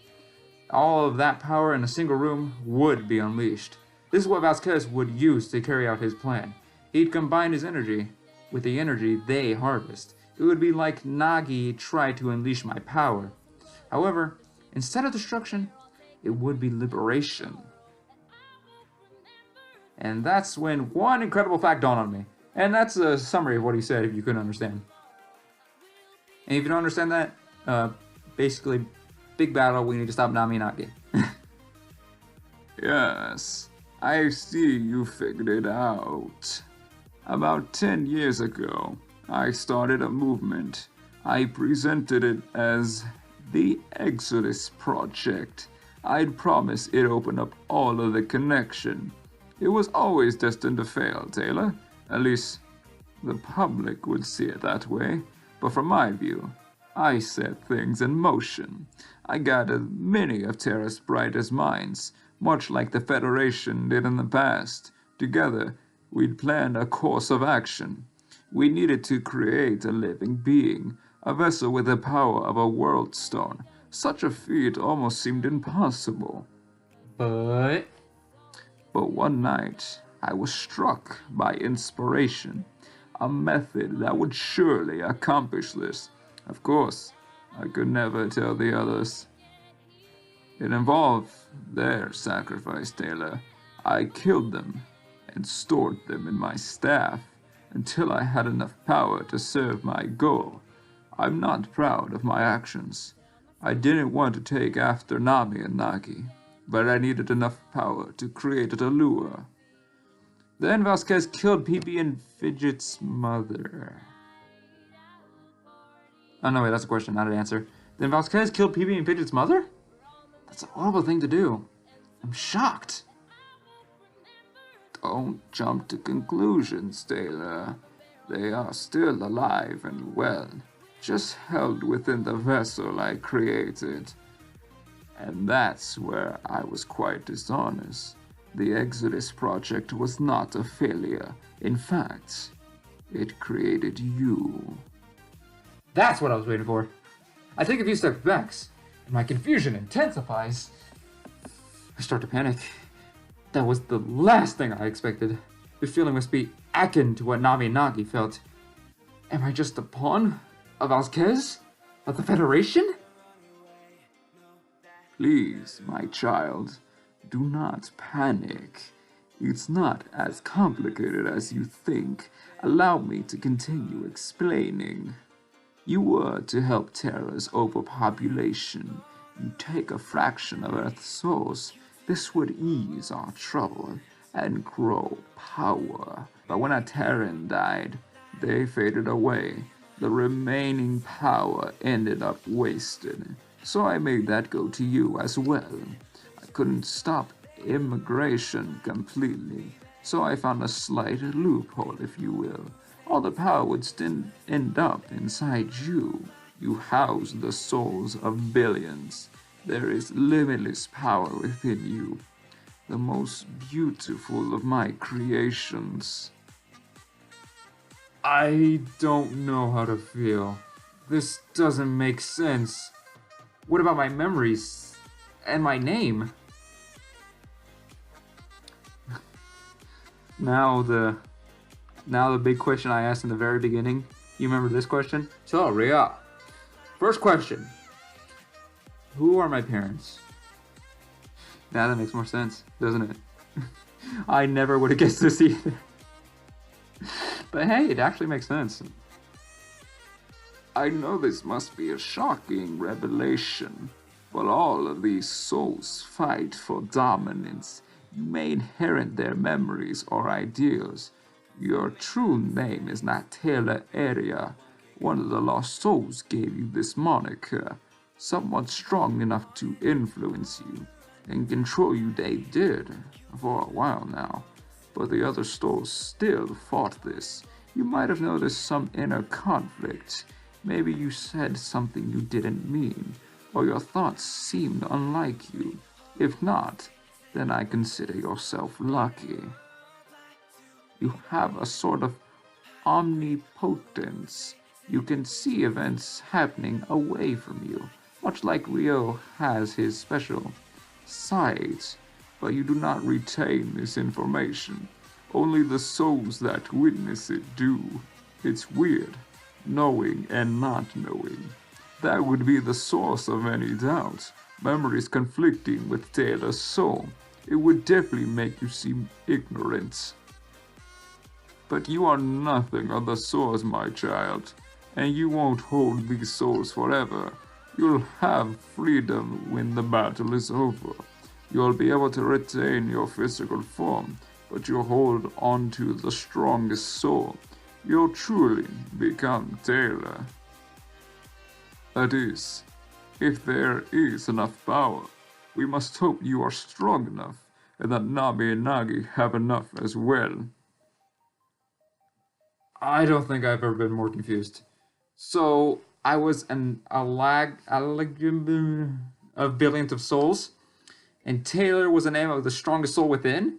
All of that power in a single room would be unleashed. This is what Vasquez would use to carry out his plan. He'd combine his energy with the energy they harvest. It would be like Nagi tried to unleash my power. However, instead of destruction, it would be liberation. And that's when one incredible fact dawned on me. And that's a summary of what he said if you couldn't understand. And if you don't understand that, basically, big battle, we need to stop Nami Nagi. Yes, I see you figured it out. About 10 years ago, I started a movement. I presented it as the Exodus Project. I'd promised it'd open up all of the connection. It was always destined to fail, Taylor. At least, the public would see it that way. But from my view, I set things in motion. I gathered many of Terra's brightest minds, much like the Federation did in the past. Together, we'd planned a course of action. We needed to create a living being, a vessel with the power of a world stone. Such a feat almost seemed impossible. But one night, I was struck by inspiration, a method that would surely accomplish this. Of course, I could never tell the others. It involved their sacrifice, Taylor. I killed them and stored them in my staff until I had enough power to serve my goal. I'm not proud of my actions. I didn't want to take after Nami and Nagi, but I needed enough power to create a lure. Then Vasquez killed PB and Fidget's mother. Oh no, wait, that's a question, not an answer. Then Vasquez killed PB and Fidget's mother? That's a horrible thing to do. I'm shocked. Don't jump to conclusions, Taylor. They are still alive and well, just held within the vessel I created. And that's where I was quite dishonest. The Exodus Project was not a failure. In fact, it created you. That's what I was waiting for. I take a few steps back, and my confusion intensifies. I start to panic. That was the last thing I expected. The feeling must be akin to what Nami and Nagi felt. Am I just a pawn of Vasquez? Of the Federation? Please, my child, do not panic. It's not as complicated as you think. Allow me to continue explaining. You were to help Terra's overpopulation. You take a fraction of Earth's souls. This would ease our trouble and grow power. But when a Terran died, they faded away. The remaining power ended up wasted. So I made that go to you as well. I couldn't stop immigration completely, so I found a slight loophole, if you will. All the power would still end up inside you. You house the souls of billions. There is limitless power within you. The most beautiful of my creations. I don't know how to feel. This doesn't make sense. What about my memories? And my name? Now the big question I asked in the very beginning. You remember this question? So, Rhea. First question. Who are my parents? Now that makes more sense, doesn't it? I never would have guessed this either. But hey, it actually makes sense. I know this must be a shocking revelation, but all of these souls fight for dominance. You may inherit their memories or ideals. Your true name is not Taylor Area. One of the lost souls gave you this moniker. Someone strong enough to influence you and control you they did for a while now. But the other souls still fought this. You might have noticed some inner conflict. Maybe you said something you didn't mean, or your thoughts seemed unlike you. If not, then I consider yourself lucky. You have a sort of omnipotence. You can see events happening away from you, much like Rio has his special sight, but you do not retain this information. Only the souls that witness it do. It's weird, knowing and not knowing. That would be the source of any doubt. Memories conflicting with Taylor's soul. It would definitely make you seem ignorant. But you are nothing of the source, my child, and you won't hold these souls forever. You'll have freedom when the battle is over. You'll be able to retain your physical form, but you'll hold on to the strongest soul. You'll truly become Taylor. That is, if there is enough power. We must hope you are strong enough, and that Nabi and Nagi have enough as well. I don't think I've ever been more confused. So, I was of billionth of souls, and Taylor was the name of the strongest soul within?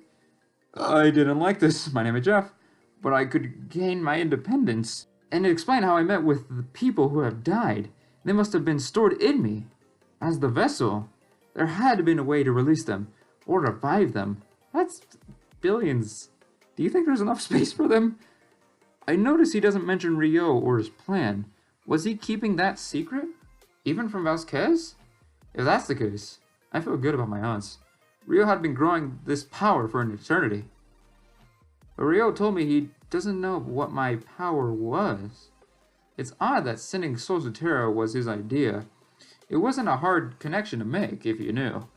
I didn't like this. My name is Jeff. But I could gain my independence, and explain how I met with the people who have died. They must have been stored in me. As the vessel, there had to have been a way to release them, or revive them. That's billions. Do you think there's enough space for them? I notice he doesn't mention Rio or his plan. Was he keeping that secret? Even from Vasquez? If that's the case, I feel good about my odds. Rio had been growing this power for an eternity. But Rio told me he doesn't know what my power was. It's odd that sending souls to Terra was his idea. It wasn't a hard connection to make, if you knew.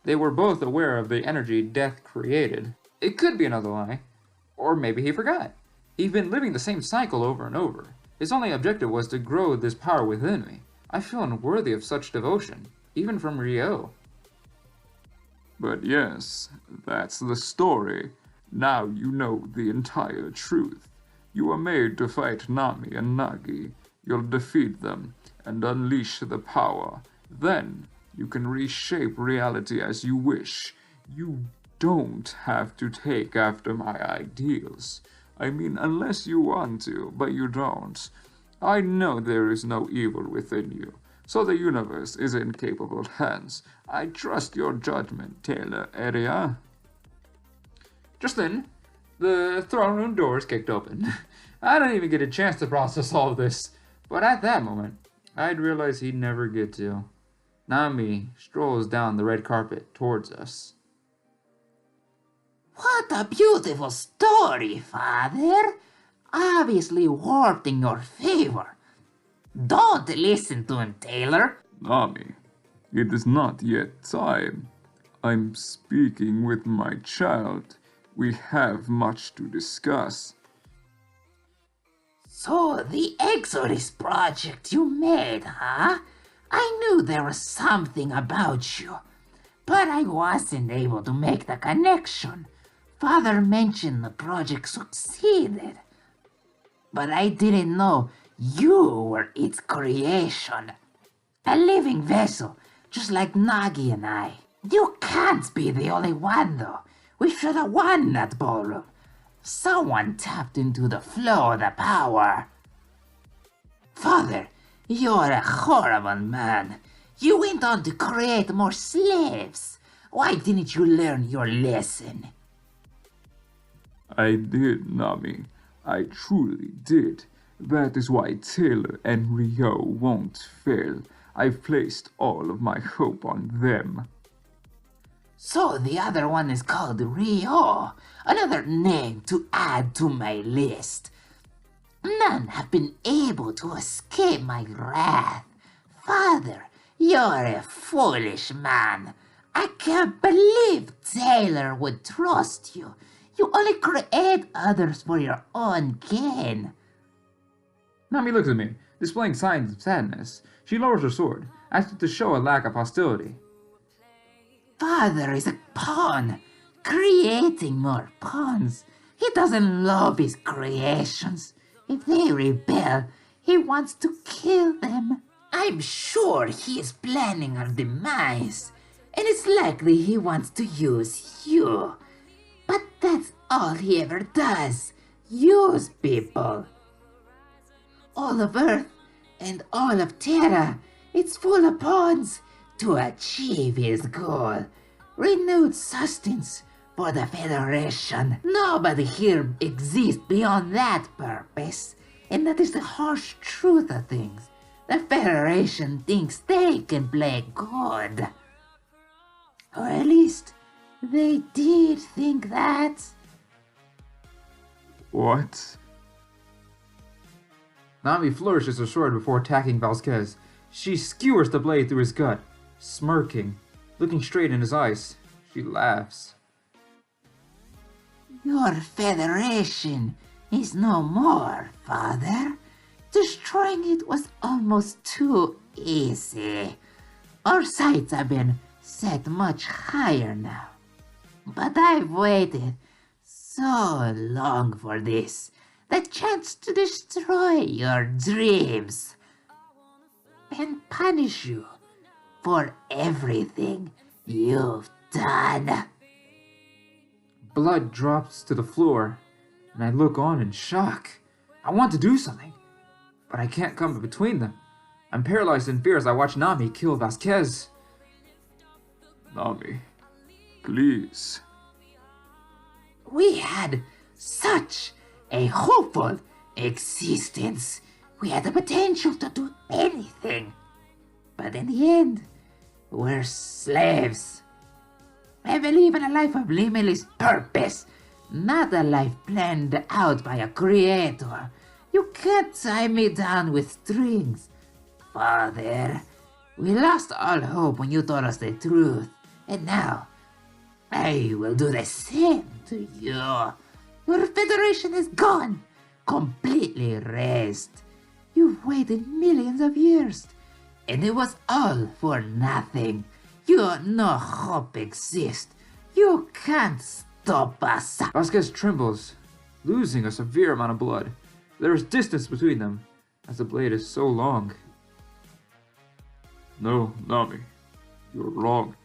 They were both aware of the energy death created. It could be another lie. Or maybe he forgot. He'd been living the same cycle over and over. His only objective was to grow this power within me. I feel unworthy of such devotion, even from Rio. But yes, that's the story. Now you know the entire truth. You were made to fight Nami and Nagi. You'll defeat them and unleash the power. Then you can reshape reality as you wish. You don't have to take after my ideals. I mean, unless you want to, but you don't. I know there is no evil within you, so the universe is in capable hands. I trust your judgment, Taylor Area. Just then, the throne room doors kicked open. I didn't even get a chance to process all of this, but at that moment, I'd realized he'd never get to. Nami strolls down the red carpet towards us. What a beautiful story, Father! Obviously worked in your favor. Don't listen to him, Taylor. Nami, it is not yet time. I'm speaking with my child. We have much to discuss. So, the Exodus project you made, huh? I knew there was something about you, but I wasn't able to make the connection. Father mentioned the project succeeded, but I didn't know you were its creation. A living vessel, just like Nagi and I. You can't be the only one, though. We should have won that ballroom. Someone tapped into the flow of the power. Father, you're a horrible man. You went on to create more slaves. Why didn't you learn your lesson? I did, Nami. I truly did. That is why Taylor and Rio won't fail. I've placed all of my hope on them. So the other one is called Rio. Another name to add to my list. None have been able to escape my wrath. Father, you're a foolish man. I can't believe Taylor would trust you. You only create others for your own gain. Nami looks at me, displaying signs of sadness. She lowers her sword, as if to show a lack of hostility. Father is a pawn, creating more pawns. He doesn't love his creations. If they rebel, he wants to kill them. I'm sure he is planning our demise. and it's likely he wants to use you. But that's all he ever does, use people. All of Earth and all of Terra, it's full of pawns to achieve his goal. Renewed sustenance for the Federation. Nobody here exists beyond that purpose, and that is the harsh truth of things. The Federation thinks they can play God. Or at least, they did think that. What? Nami flourishes her sword before attacking Vasquez. She skewers the blade through his gut, smirking, looking straight in his eyes. She laughs. Your Federation is no more, Father. Destroying it was almost too easy. Our sights have been set much higher now. But I've waited so long for this. The chance to destroy your dreams. And punish you for everything you've done. Blood drops to the floor, and I look on in shock. I want to do something, but I can't come between them. I'm paralyzed in fear as I watch Nami kill Vasquez. Nami, please. We had such a hopeful existence. We had the potential to do anything. But in the end, we're slaves. I believe in a life of limitless purpose, not a life planned out by a creator. You can't tie me down with strings. Father, we lost all hope when you told us the truth, and now I will do the same to you. Your Federation is gone, completely erased. You've waited millions of years, and it was all for nothing. No hope exists. You can't stop us. Vasquez trembles, losing a severe amount of blood. There is distance between them, as the blade is so long. No, Nami, you're wrong.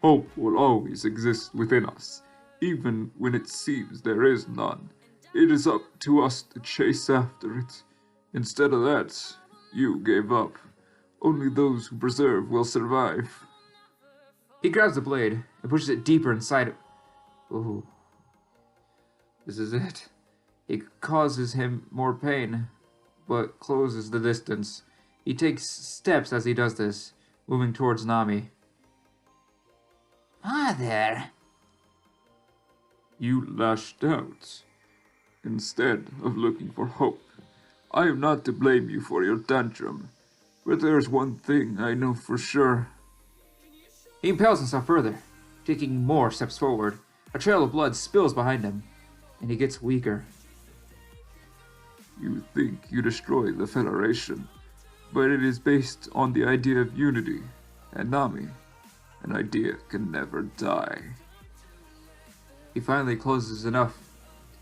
Hope will always exist within us, even when it seems there is none. It is up to us to chase after it. Instead of that, you gave up. Only those who persevere will survive. He grabs the blade and pushes it deeper inside. Ooh. This is it. It causes him more pain, but closes the distance. He takes steps as he does this, moving towards Nami. Father. You lashed out, instead of looking for hope. I am not to blame you for your tantrum, but there's one thing I know for sure. He impales himself further, taking more steps forward. A trail of blood spills behind him, and he gets weaker. You think you destroy the Federation, but it is based on the idea of unity, and Nami, an idea can never die. He finally closes enough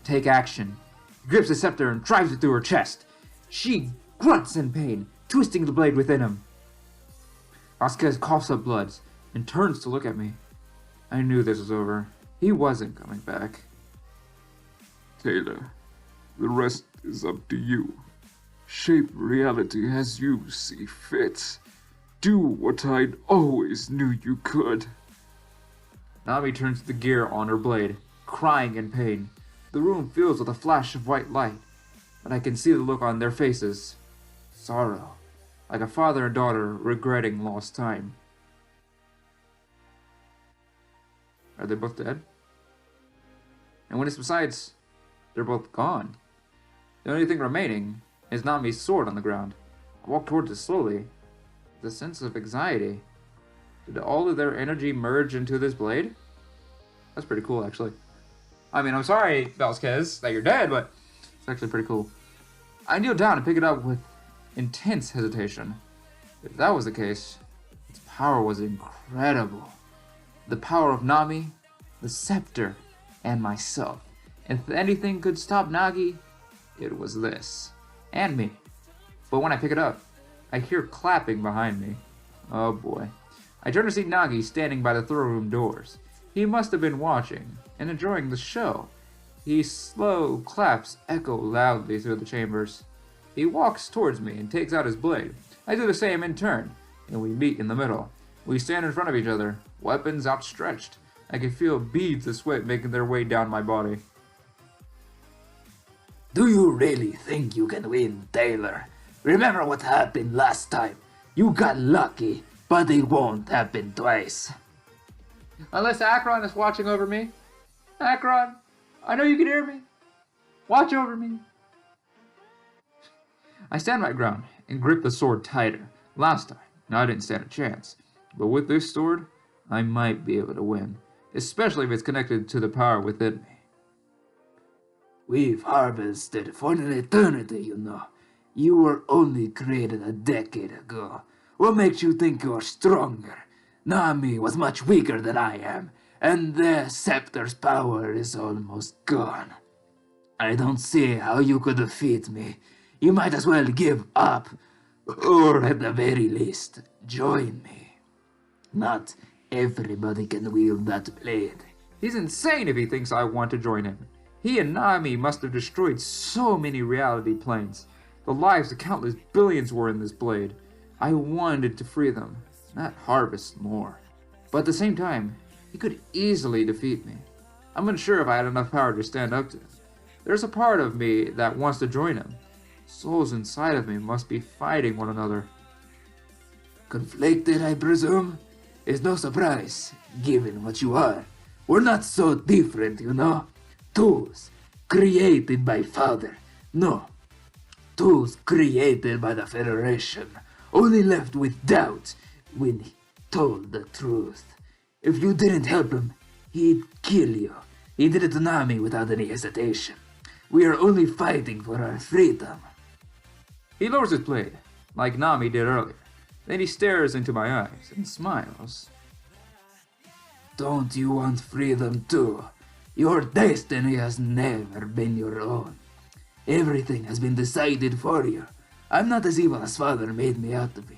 to take action. He grips the scepter and drives it through her chest. She grunts in pain, twisting the blade within him. Vasquez coughs up blood and turns to look at me. I knew this was over. He wasn't coming back. Taylor, the rest is up to you. Shape reality as you see fit. Do what I'd always knew you could. Nami turns the gear on her blade, crying in pain. The room fills with a flash of white light, but I can see the look on their faces. Sorrow, like a father and daughter regretting lost time. Are they both dead? And when it subsides, they're both gone. The only thing remaining is Nami's sword on the ground. I walk towards it slowly, with a sense of anxiety. Did all of their energy merge into this blade? That's pretty cool, actually. I mean, I'm sorry, Vasquez, that you're dead, but it's actually pretty cool. I kneel down and pick it up with intense hesitation. If that was the case, its power was incredible. The power of Nami, the scepter, and myself. If anything could stop Nagi, it was this. And me. But when I pick it up, I hear clapping behind me. Oh boy. I turn to see Nagi standing by the throne room doors. He must have been watching and enjoying the show. His slow claps echo loudly through the chambers. He walks towards me and takes out his blade. I do the same in turn, and we meet in the middle. We stand in front of each other, weapons outstretched. I can feel beads of sweat making their way down my body. Do you really think you can win, Taylor? Remember what happened last time? You got lucky, but it won't happen twice. Unless Akron is watching over me. Akron, I know you can hear me. Watch over me. I stand my ground and grip the sword tighter. Last time, I didn't stand a chance. But with this sword, I might be able to win. Especially if it's connected to the power within me. We've harvested for an eternity, you know. You were only created a decade ago. What makes you think you're stronger? Nami was much weaker than I am, and the scepter's power is almost gone. I don't see how you could defeat me. You might as well give up, or at the very least, join me. Not everybody can wield that blade. He's insane if he thinks I want to join him. He and Nami must have destroyed so many reality planes. The lives of countless billions were in this blade. I wanted to free them, not harvest more. But at the same time, he could easily defeat me. I'm unsure if I had enough power to stand up to him. There's a part of me that wants to join him. Souls inside of me must be fighting one another. Conflicted, I presume? It's no surprise, given what you are. We're not so different, you know. Tools created by Father. No. Tools created by the Federation. Only left with doubt when he told the truth. If you didn't help him, he'd kill you. He did it to Nami without any hesitation. We are only fighting for our freedom. He lowers his blade, like Nami did earlier. Then he stares into my eyes and smiles. Don't you want freedom too? Your destiny has never been your own. Everything has been decided for you. I'm not as evil as Father made me out to be.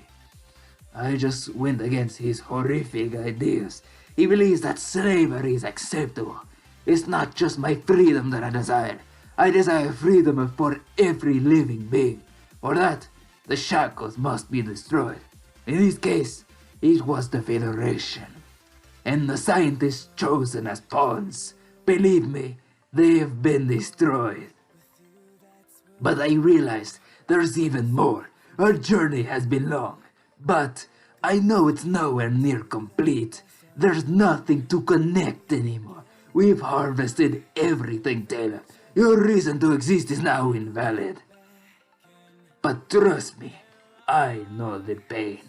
I just went against his horrific ideas. He believes that slavery is acceptable. It's not just my freedom that I desire. I desire freedom for every living being. For that, the shackles must be destroyed. In this case, it was the Federation. And the scientists chosen as pawns. Believe me, they have been destroyed. But I realized there's even more. Our journey has been long, but I know it's nowhere near complete. There's nothing to connect anymore. We've harvested everything, Taylor. Your reason to exist is now invalid. But trust me, I know the pain.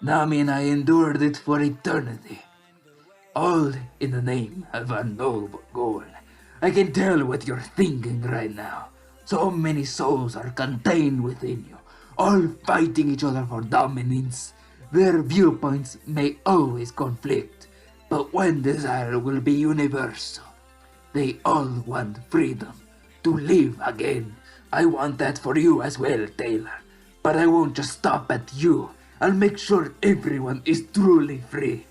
Nami and I endured it for eternity. All in the name of a noble goal. I can tell what you're thinking right now. So many souls are contained within you, all fighting each other for dominance. Their viewpoints may always conflict, but one desire will be universal. They all want freedom, to live again. I want that for you as well, Taylor. But I won't just stop at you. I'll make sure everyone is truly free.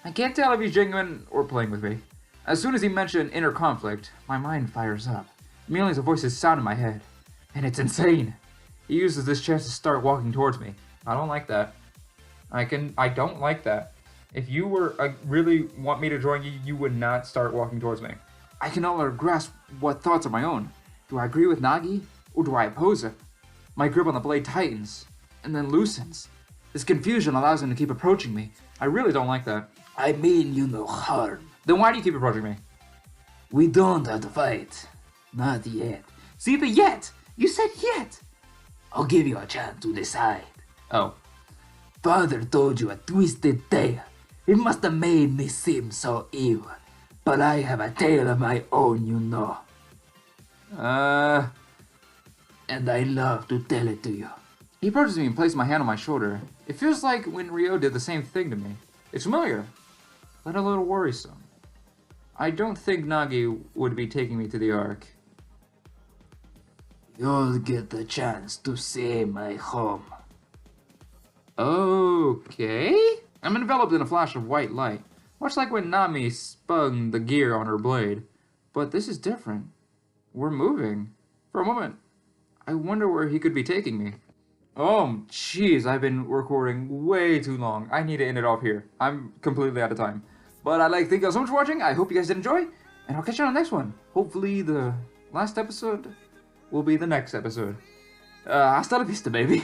I can't tell if he's genuine or playing with me. As soon as he mentioned inner conflict, my mind fires up. Millions of voices sound in my head, and it's insane. He uses this chance to start walking towards me. I don't like that. I don't like that. If you were really want me to join you, you would not start walking towards me. I can no longer grasp what thoughts are my own. Do I agree with Nagi, or do I oppose it? My grip on the blade tightens, and then loosens. This confusion allows him to keep approaching me. I really don't like that. I mean you no harm. Then why do you keep approaching me? We don't have to fight. Not yet. See the yet! You said yet! I'll give you a chance to decide. Oh. Father told you a twisted tale. It must have made me seem so evil. But I have a tale of my own, you know. And I love to tell it to you. He approaches me and places my hand on my shoulder. It feels like when Rio did the same thing to me. It's familiar, but a little worrisome. I don't think Nagi would be taking me to the Ark. You'll get the chance to see my home. Okay? I'm enveloped in a flash of white light, much like when Nami spun the gear on her blade. But this is different. We're moving. For a moment, I wonder where he could be taking me. Oh, jeez, I've been recording way too long. I need to end it off here. I'm completely out of time. But I'd like to thank you all so much for watching. I hope you guys did enjoy, and I'll catch you on the next one. Hopefully the last episode will be the next episode. Hasta la vista, baby.